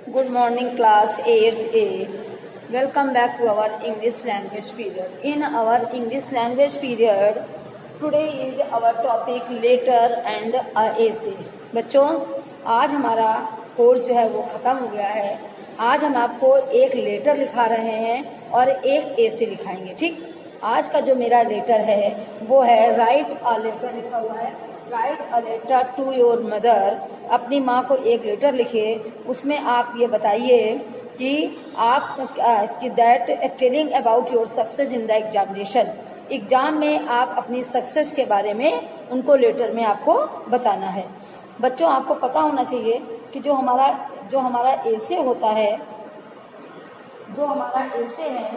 Good morning, class 8th A. Welcome back to our English language period. In our English language period, today is our topic letter and essay. बच्चों, आज हमारा course जो है वो ख़त्म हो गया है। आज हम आपको एक लेटर लिखा रहे हैं और एक essay लिखाएंगे, ठीक। आज का जो मेरा लेटर है वो है राइट अ लेटर लिखा हुआ है। Write a letter to your mother. अपनी माँ को एक लेटर लिखिए, उसमें आप ये बताइए कि आप कि that telling about your success in the examination. Exam में आप अपनी सक्सेस के बारे में उनको लेटर में आपको बताना है। बच्चों, आपको पता होना चाहिए कि जो हमारा एसे होता है, जो हमारा एसे है,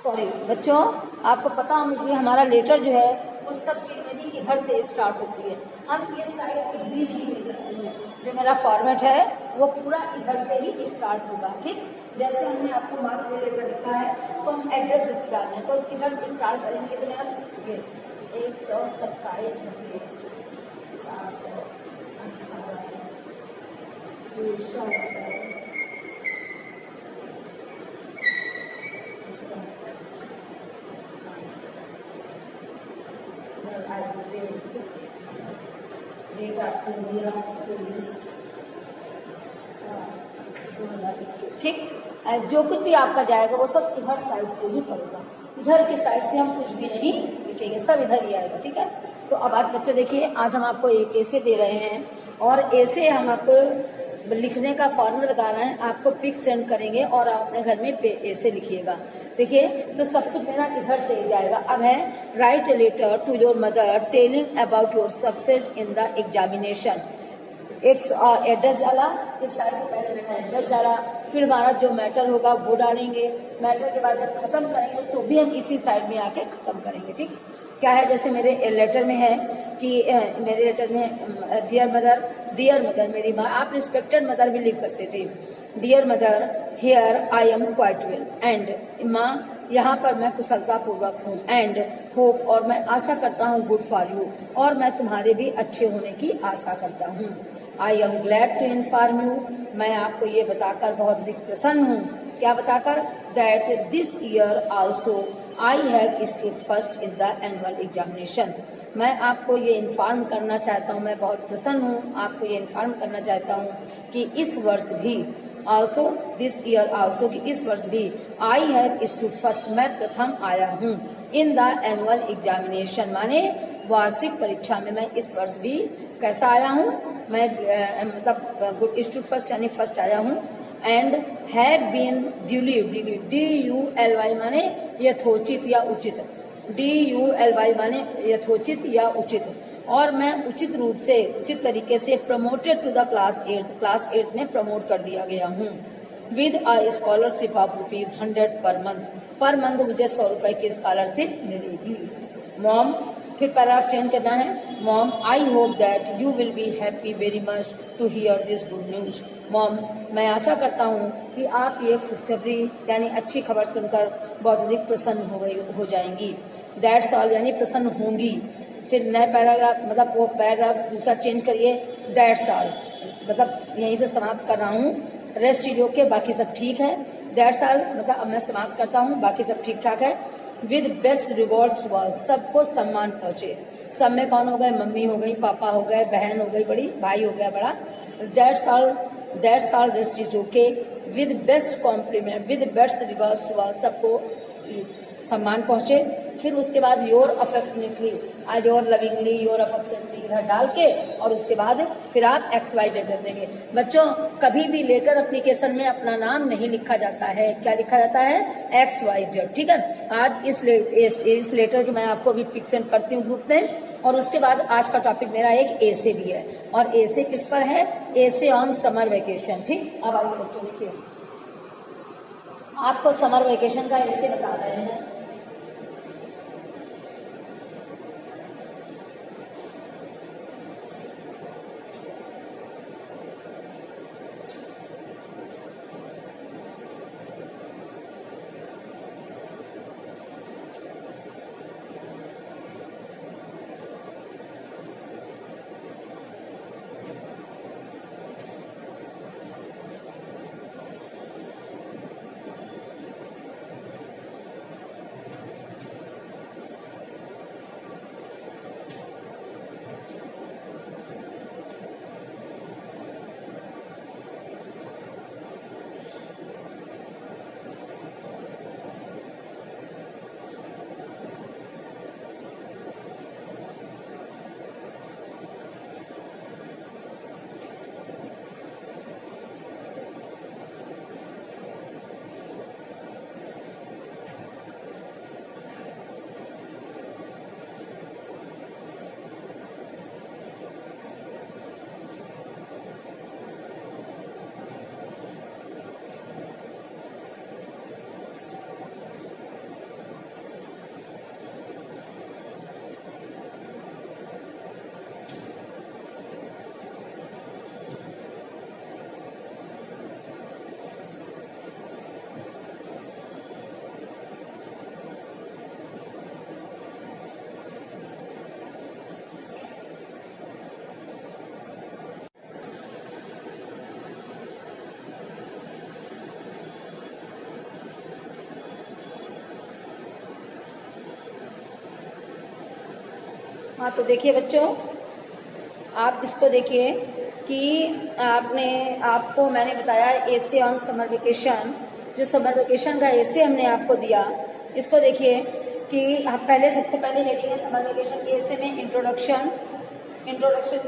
सॉरी बच्चों, आपको पता होना चाहिए हमारा लेटर जो है वो सब मेरी इधर से स्टार्ट होती है। हम इस साइड कुछ भी नहीं ले जाते हैं। जो मेरा फॉर्मेट है वो पूरा इधर से ही स्टार्ट होगा, ठीक। जैसे हमने आपको मार्क लेटर लिखा है तो हम एड्रेस जिस डालना है तो इधर स्टार्ट करेंगे तो मेरा 127 418 ठीक। जो कुछ भी आपका जाएगा वो सब इधर साइड से ही पड़ेगा। इधर की साइड से हम कुछ भी नहीं लिखेंगे, सब इधर ही आएगा, ठीक है। तो अब आज बच्चों देखिए, आज हम आपको एक ऐसे दे रहे हैं और ऐसे हम आपको लिखने का फॉर्मूला बता रहे हैं। आपको पिक सेंड करेंगे और आप अपने घर में ऐसे लिखिएगा। देखिए, तो सब कुछ मेरा इधर से ही जाएगा। अब है write a letter to your mother telling about your success in the examination. एक एड्रेस डाला, इस साइड से पहले मैंने एड्रेस डाला, फिर हमारा जो मैटर होगा वो डालेंगे। मैटर के बाद जब खत्म करेंगे तो भी हम इसी साइड में आके खत्म करेंगे, ठीक। क्या है, जैसे मेरे लेटर में है कि मेरे लेटर में डियर मदर मेरी माँ, आप रिस्पेक्टेड मदर भी लिख सकते थे। Dear mother, here I am quite well and माँ, यहाँ पर मैं कुशलता पूर्वक हूँ। एंड होप, और मैं आशा करता हूँ, गुड फॉर यू, और मैं तुम्हारे भी अच्छे होने की आशा करता हूँ। I am glad to inform you, मैं आपको ये बताकर बहुत अधिक प्रसन्न हूँ। क्या बताकर? That this year also I have stood first in the annual examination. मैं आपको ये इन्फॉर्म करना चाहता हूँ, मैं बहुत प्रसन्न हूँ, आपको ये इन्फॉर्म करना चाहता हूँ कि इस वर्ष भी आल्सो दिस ईयर आल्सो कि इस वर्ष भी आई हैव स्टूड फर्स्ट, मैं प्रथम आया हूँ। इन द एनुअल एग्जामिनेशन माने वार्षिक परीक्षा में मैं इस वर्ष भी कैसा आया हूँ, मैं मतलब गुड स्टूड फर्स्ट यानी फर्स्ट आया हूँ। And have been duly, DULY माने यथोचित या उचित, DULY माने यथोचित या उचित, और मैं उचित रूप से, उचित तरीके से प्रमोटेड टू द क्लास 8 में प्रमोट कर दिया गया हूँ। With a scholarship of ₹100 per month मुझे 100 रुपए की स्कॉलरशिप मिलेगी। मॉम, फिर पैराग्राफ चेंज करना है। Mom, I hope that you will be happy very much to hear this good news. Mom, मैं आशा करता हूँ कि आप ये खुशखबरी यानी अच्छी खबर सुनकर बहुत अधिक प्रसन्न हो जाएंगी। दैट्स ऑल यानी प्रसन्न होंगी। फिर नए पैराग्राफ, मतलब वो पैराग्राफ दूसरा चेंज करिए। दैट्स ऑल मतलब यहीं से समाप्त कर रहा हूँ। रेस्ट वीडियो के बाकी सब ठीक है। दैट्स ऑल मतलब अब मैं समाप्त करता हूँ, बाकी सब ठीक ठाक है। With best rewards to all, सबको सम्मान पहुंचे। सब में कौन हो गए? मम्मी हो गई, पापा हो गए, बहन हो गई बड़ी, भाई हो गया बड़ा। That's all rest is okay. With best compliment, with best rewards to all, सबको सम्मान पहुंचे। फिर उसके बाद योर अफेक्शनेटली, आज योर लविंगली, योर अफेक्शनेटली इधर डाल के और उसके बाद फिर आप XY लेटर देंगे। बच्चों, कभी भी लेटर एप्लीकेशन में अपना नाम नहीं लिखा जाता है। क्या लिखा जाता है? XYZ, ठीक है। आज इस लेटर की मैं आपको अभी पिक सेंड करती हूँ ग्रुप में, और उसके बाद आज का टॉपिक मेरा एक ऐसे भी है, और ऐसे किस पर है? ऐसे ऑन समर वेकेशन, ठीक। अब आइए बच्चों देखिए, आपको समर वेकेशन का ऐसे बता रहे हैं। हाँ, तो देखिए बच्चों, आप इसको देखिए कि आपको मैंने बताया एसे ऑन समर वेकेशन, जो समर वेकेशन का एसे हमने आपको दिया, इसको देखिए कि पहले सबसे पहले हेडिंग है समर वेकेशन के एसे में इंट्रोडक्शन के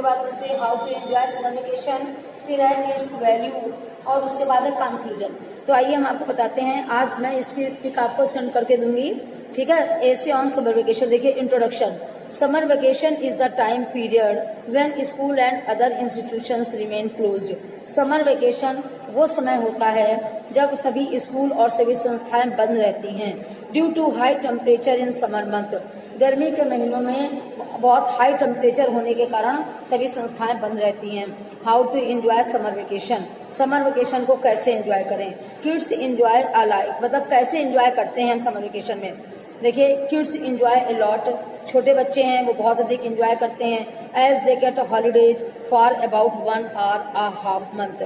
बाद उसे how to enjoy summer vacation, फिर है इट्स वैल्यू और उसके बाद है कंक्लूजन। तो आइए हम आपको बताते हैं, आज मैं इसकी पिक आपको सेंड करके दूंगी, ठीक है। एसे ऑन समर वेकेशन, देखिए introduction. Summer vacation is the time period when school and other institutions remain closed. Summer vacation वो समय होता है जब सभी स्कूल और सभी संस्थाएं बंद रहती हैं। Due to high temperature in summer month, गर्मी के महीनों में बहुत हाई टेम्परेचर होने के कारण सभी संस्थाएं बंद रहती हैं। How to enjoy summer vacation, summer vacation को कैसे एंजॉय करें। किड्स एंजॉय अलाइक, मतलब कैसे एंजॉय करते हैं समर वेकेशन में। देखिए किड्स एंजॉय अ लॉट, छोटे बच्चे हैं वो बहुत अधिक एंजॉय करते हैं। As they get holidays for about 1 और a half मंथ।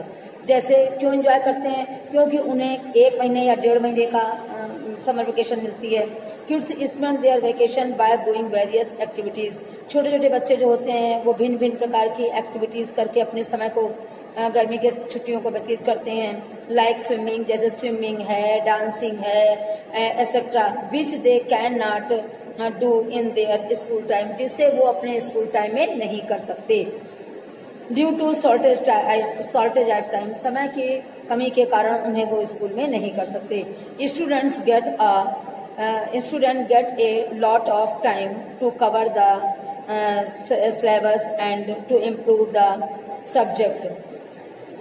जैसे क्यों एंजॉय करते हैं, क्योंकि उन्हें 1 महीने या 1.5 महीने का समर वेकेशन मिलती है। Kids spend their vacation by doing various activities, छोटे छोटे बच्चे जो होते हैं वो भिन्न भिन्न प्रकार की एक्टिविटीज करके अपने समय को गर्मी के छुट्टियों को व्यतीत करते हैं। लाइक स्विमिंग, जैसे स्विमिंग है, डांसिंग है, etcetera, which they can not do in their school time, जिससे वो अपने स्कूल टाइम में नहीं कर सकते। Due to shortage of time, समय की कमी के कारण उन्हें वो स्कूल में नहीं कर सकते। Student get a lot of time to cover the syllabus and to improve the subject.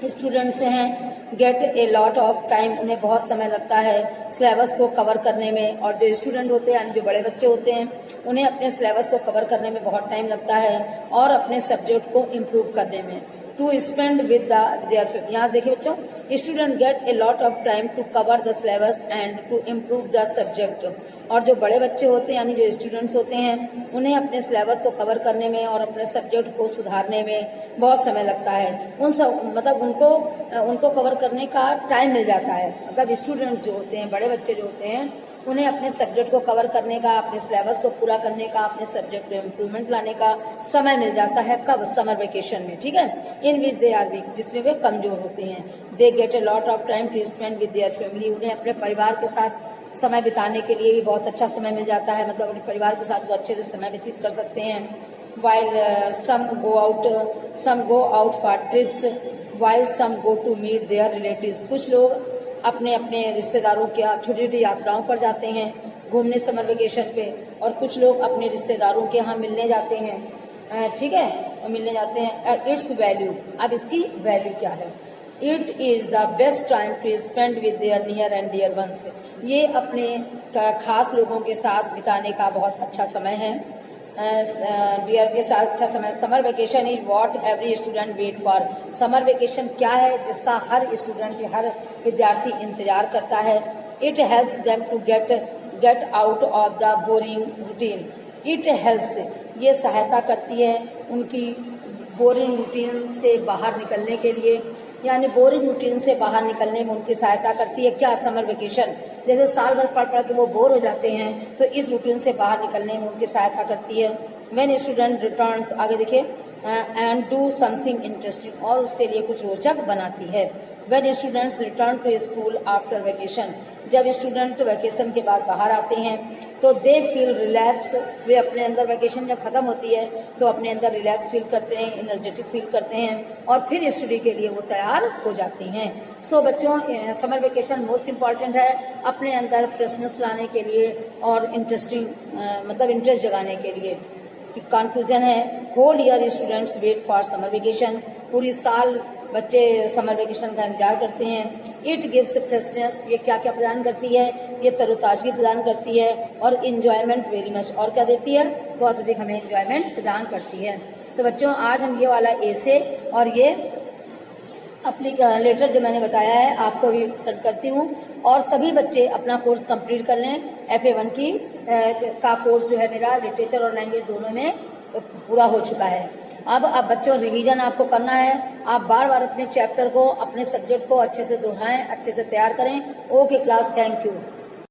Students हैं, get a lot of time, उन्हें बहुत समय लगता है सिलेबस को कवर करने में। और जो स्टूडेंट होते हैं यानी जो बड़े बच्चे होते हैं उन्हें अपने सिलेबस को कवर करने में बहुत टाइम लगता है और अपने सब्जेक्ट को इम्प्रूव करने में। टू स्पेंड विद देयर, यहाँ देखिए बच्चों, student get a lot of time to cover the syllabus and to improve the subject. और जो बड़े बच्चे होते हैं यानी जो स्टूडेंट्स होते हैं उन्हें अपने सिलेबस को कवर करने में और अपने सब्जेक्ट को सुधारने में बहुत समय लगता है। मतलब उनको कवर करने का टाइम मिल जाता है। मतलब स्टूडेंट्स जो होते हैं, बड़े बच्चे जो होते हैं, उन्हें अपने सब्जेक्ट को कवर करने का, अपने सिलेबस को पूरा करने का, अपने सब्जेक्ट में इम्प्रूवमेंट लाने का समय मिल जाता है। कब? समर वेकेशन में, ठीक है। इन विच दे आर वीक, जिसमें वे कमजोर होते हैं। They get a lot of time to spend with their family, उन्हें अपने परिवार के साथ समय बिताने के लिए भी बहुत अच्छा समय मिल जाता है। मतलब अपने परिवार के साथ वो अच्छे से समय व्यतीत कर सकते हैं। While some go out for trips, while some go to meet their relatives, कुछ लोग अपने अपने रिश्तेदारों के छोटी छोटी यात्राओं पर जाते हैं घूमने समर वेकेशन पे, और कुछ लोग अपने रिश्तेदारों के यहाँ मिलने जाते हैं, ठीक है, मिलने जाते हैं। इट्स वैल्यू, अब इसकी वैल्यू क्या है। It is the best time to spend with their near and dear ones, ये अपने खास लोगों के साथ बिताने का बहुत अच्छा समय है। डियर के साथ अच्छा समय। Summer vacation is what every student wait for, summer vacation क्या है जिसका हर स्टूडेंट, हर विद्यार्थी इंतजार करता है। It helps them to get out of the boring routine, it helps, ये सहायता करती है उनकी बोरिंग रूटीन से बाहर निकलने के लिए, यानी बोरिंग रूटीन से बाहर निकलने में उनकी सहायता करती है। क्या? Summer vacation. जैसे साल भर पढ़ के वो बोर हो जाते हैं तो इस रूटीन से बाहर निकलने में उनकी सहायता करती है। व्हेन स्टूडेंट रिटर्न्स, आगे देखिए, एंड डू समथिंग इंटरेस्टिंग, और उसके लिए कुछ रोचक बनाती है। When students return to school after vacation, जब स्टूडेंट वेकेशन के बाद बाहर आते हैं तो दे फील रिलैक्स, वे अपने अंदर, वेकेशन जब खत्म होती है तो अपने अंदर रिलैक्स फील करते हैं, एनर्जेटिक फील करते हैं और फिर स्टडी के लिए वो तैयार हो जाती हैं। सो बच्चों, समर वेकेशन मोस्ट इम्पॉर्टेंट है अपने अंदर फ्रेशनेस लाने के लिए और मतलब इंटरेस्ट जगाने के लिए। कंक्लूजन है, whole year students wait for summer vacation, पूरी साल बच्चे समर वेकेशन का इंतजार करते हैं। इट गिव्स फ्रेशनेस, ये क्या क्या प्रदान करती है, ये तरोताजगी प्रदान करती है और इंजॉयमेंट वेरी मच, और क्या देती है, बहुत अधिक हमें इंजॉयमेंट प्रदान करती है। तो बच्चों, आज हम ये वाला एसे और ये अपनी लेटर जो मैंने बताया है आपको भी सेंड करती हूँ, और सभी बच्चे अपना कोर्स कंप्लीट कर लें। FA1 की का कोर्स जो है मेरा लिटरेचर और लैंग्वेज दोनों में पूरा हो चुका है। अब बच्चों रिवीजन आपको करना है, आप बार बार अपने चैप्टर को, अपने सब्जेक्ट को अच्छे से दोहराएं, अच्छे से तैयार करें। Okay class, thank you.